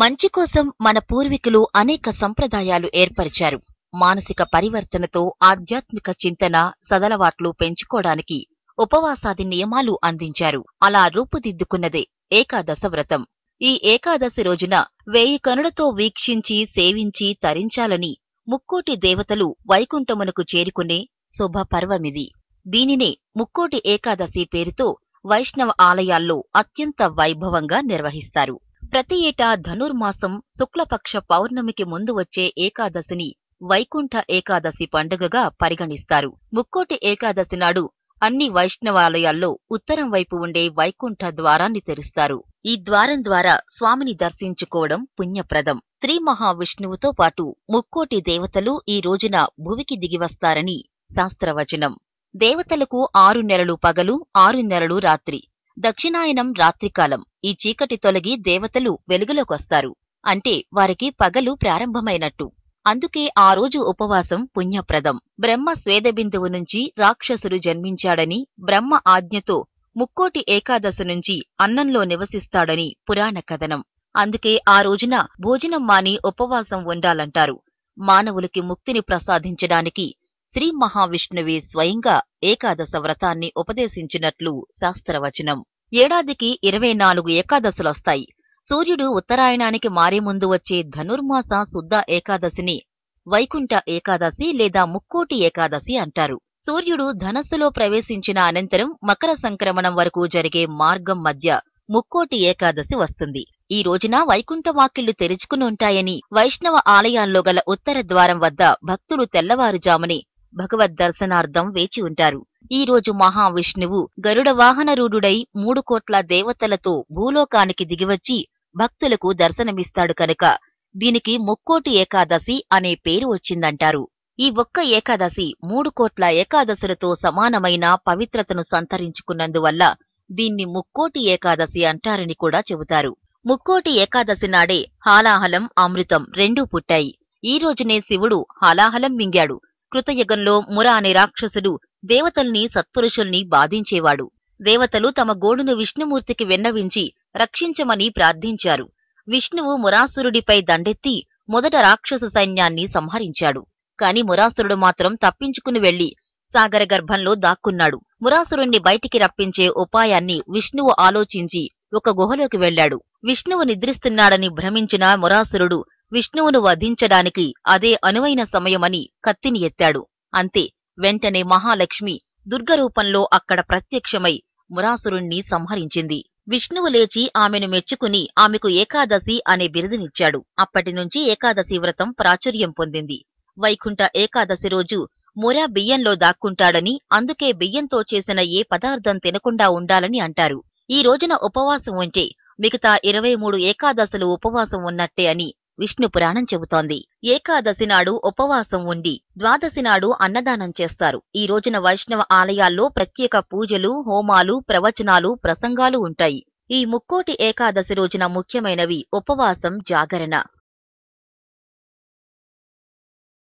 మంచి కోసం మన పూర్వీకులు అనేక సంప్రదాయాలు ఏర్పరిచారు. మానసిక పరివర్తనతో ఆధ్యాత్మిక చింతన, సదలవాట్లు పెంచుకోవడానికి ఉపవాసాది నియమాలు అందించారు. అలా రూపుదిద్దుకున్నదే ఏకాదశ వ్రతం. ఈ ఏకాదశి రోజున 1000 కనులతో వీక్షించి సేవించి తరించాలని ముక్కోటి దేవతలు వైకుంఠమునకు చేరుకునే శుభపర్వమిది. దీనినే ముక్కోటి ఏకాదశి పేరుతో వైష్ణవ ఆలయాల్లో అత్యంత వైభవంగా నిర్వహిస్తారు. ప్రతి ఏటా ధనుర్మాసం శుక్లపక్ష పౌర్ణమికి ముందు వచ్చే ఏకాదశిని వైకుంఠ ఏకాదశి పండుగగా పరిగణిస్తారు. ముక్కోటి ఏకాదశి నాడు అన్ని వైష్ణవాలయాల్లో ఉత్తరం వైపు ఉండే వైకుంఠ ద్వారాన్ని తెరుస్తారు. ఈ ద్వారం ద్వారా స్వామిని దర్శించుకోవడం పుణ్యప్రదం. శ్రీ మహావిష్ణువుతో పాటు ముక్కోటి దేవతలు ఈ రోజున భువికి దిగివస్తారని శాస్త్రవచనం. దేవతలకు 6 నెలలు పగలు, 6 నెలలు రాత్రి. దక్షిణాయనం రాత్రికాలం. ఈ చీకటి తొలగి దేవతలు వెలుగులోకొస్తారు. అంటే వారికి పగలు ప్రారంభమైనట్టు. అందుకే ఆ రోజు ఉపవాసం పుణ్యప్రదం. బ్రహ్మ స్వేదబిందువు నుంచి రాక్షసుడు జన్మించాడని, బ్రహ్మ ఆజ్ఞతో ముక్కోటి ఏకాదశి నుంచి అన్నంలో నివసిస్తాడని పురాణ కథనం. అందుకే ఆ రోజున భోజనం మాని ఉపవాసం ఉండాలంటారు. మానవులకి ముక్తిని ప్రసాదించడానికి శ్రీ మహావిష్ణువే స్వయంగా ఏకాదశ వ్రతాన్ని ఉపదేశించినట్లు శాస్త్రవచనం. ఏడాదికి 24 ఏకాదశులొస్తాయి. సూర్యుడు ఉత్తరాయణానికి మారే ముందు వచ్చే ధనుర్మాస శుద్ధ ఏకాదశిని వైకుంఠ ఏకాదశి లేదా ముక్కోటి ఏకాదశి అంటారు. సూర్యుడు ధనస్సులో ప్రవేశించిన అనంతరం మకర సంక్రమణం వరకు జరిగే మార్గం మధ్య ముక్కోటి ఏకాదశి వస్తుంది. ఈ రోజున వైకుంఠ వాకిళ్లు తెరుచుకుని ఉంటాయని వైష్ణవ ఆలయాల్లో గల ఉత్తర ద్వారం వద్ద భక్తులు తెల్లవారుజామునే భగవద్దర్శనార్థం వేచి ఉంటారు. ఈ రోజు మహావిష్ణువు గరుడ వాహనరూఢుడై 3 కోట్ల దేవతలతో భూలోకానికి దిగివచ్చి భక్తులకు దర్శనమిస్తాడు కనుక దీనికి ముక్కోటి ఏకాదశి అనే పేరు వచ్చిందంటారు. ఈ ఒక్క ఏకాదశి 3 కోట్ల ఏకాదశులతో సమానమైన పవిత్రతను సంతరించుకున్నందువల్ల దీన్ని ముక్కోటి ఏకాదశి అంటారని కూడా చెబుతారు. ముక్కోటి ఏకాదశి నాడే హాలాహలం, అమృతం రెండూ పుట్టాయి. ఈ రోజునే శివుడు హాలాహలం మింగాడు. కృతయుగంలో ముర అనే రాక్షసుడు దేవతల్ని, సత్పురుషుల్ని బాధించేవాడు. దేవతలు తమ గోడును విష్ణుమూర్తికి విన్నవించి రక్షించమని ప్రార్థించారు. విష్ణువు మురాసురుడిపై దండెత్తి మొదట రాక్షస సైన్యాన్ని సంహరించాడు. కాని మురాసురుడు మాత్రం తప్పించుకుని వెళ్లి సాగర గర్భంలో దాక్కున్నాడు. మురాసురుణ్ణి బయటికి రప్పించే ఉపాయాన్ని విష్ణువు ఆలోచించి ఒక గుహలోకి వెళ్లాడు. విష్ణువు నిద్రిస్తున్నాడని భ్రమించిన మురాసురుడు విష్ణువును వధించడానికి అదే అనువైన సమయమని కత్తిని ఎత్తాడు. అంతే, వెంటనే మహాలక్ష్మి దుర్గరూపంలో అక్కడ ప్రత్యక్షమై మురాసురుణ్ణి సంహరించింది. విష్ణువు లేచి ఆమెను మెచ్చుకుని ఆమెకు ఏకాదశి అనే బిరుదునిచ్చాడు. అప్పటినుంచి ఏకాదశి వ్రతం ప్రాచుర్యం పొందింది. వైకుంఠ ఏకాదశి రోజు ముర బియ్యంలో దాక్కుంటాడని, అందుకే బియ్యంతో చేసిన ఏ పదార్థం తినకుండా ఉండాలని అంటారు. ఈ రోజున ఉపవాసం ఉంటే మిగతా 23 ఏకాదశులు ఉపవాసం ఉన్నట్టే అని విష్ణు పురాణం చెబుతోంది. ఏకాదశి నాడు ఉపవాసం ఉండి ద్వాదశి నాడు అన్నదానం చేస్తారు. ఈ రోజున వైష్ణవ ఆలయాల్లో ప్రత్యేక పూజలు, హోమాలు, ప్రవచనాలు, ప్రసంగాలు ఉంటాయి. ఈ ముక్కోటి ఏకాదశి రోజున ముఖ్యమైనవి ఉపవాసం, జాగరణ.